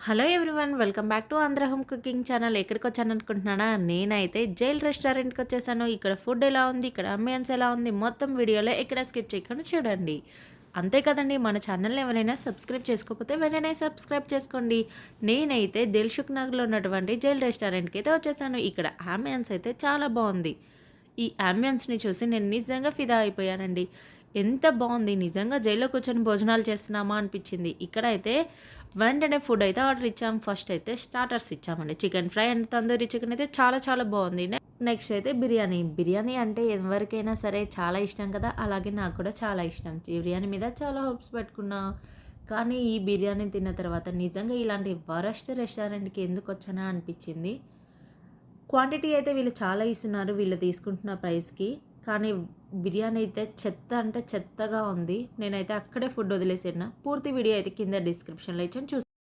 Hello everyone welcome back to Andhra home cooking channel. ఎక్కడికొచ్చాను అనుకుంటున్నారా? నేనైతే జైల్ రెస్టారెంట్‌కొచ్చేసాను. ఇక్కడ ఫుడ్ ఎలా ఉంది? ఇక్కడ అంబియన్స్ ఎలా ఉంది? మొత్తం వీడియోలో ఎక్కడ స్కిప్ చేయకుండా చూడండి. అంతే కదండీ! మన ఛానల్‌ని ఎవరైనా సబ్స్క్రైబ్ చేసుకోకపోతే వెంటనే సబ్స్క్రైబ్ చేసుకోండి. నేనైతే దిల్‌సుఖ్ నగర్‌లో ఉన్నటువంటి జైల్ రెస్టారెంట్‌కి అయితే వచ్చేసాను. ఇక్కడ అంబియన్స్ అయితే చాలా బావుంది. ఈ అంబియన్స్‌ని చూసి నేను నిజంగా ఫిదా అయిపోయానండి. ఎంత బావుంది! నిజంగా జైల్‌లో కూర్చొని భోజనాలు చేస్తున్నామా అనిపిచ్చింది. ఇక్కడైతే వెంటనే ఫుడ్ అయితే ఆర్డర్ ఇచ్చాం. ఫస్ట్ అయితే స్టార్టర్స్ ఇచ్చామండి. Chicken fry and tandoori chicken అయితే చాలా చాలా బావుంది. నెక్స్ట్ అయితే బిర్యానీ. బిర్యానీ అంటే ఎవరికైనా సరే చాలా ఇష్టం కదా! అలాగే నాకు కూడా చాలా ఇష్టం. బిర్యానీ మీద చాలా హోప్స్ పెట్టుకున్నా. కానీ ఈ బిర్యానీ తిన్న తర్వాత నిజంగా ఇలాంటి వరస్ట్ రెస్టారెంట్‌కి ఎందుకొచ్చానా అనిపిచ్చింది. క్వాంటిటీ అయితే వీళ్ళు చాలా ఇస్తున్నారు. వీళ్ళు తీసుకుంటున్న ప్రైస్‌కి. కానీ బిర్యానీ అయితే చెత్త అంటే చెత్తగా ఉంది. నేనైతే అక్కడే ఫుడ్ వదిలేసాను. పూర్తి వీడియో అయితే కింద డిస్క్రిప్షన్‌లో ఇచ్చాను.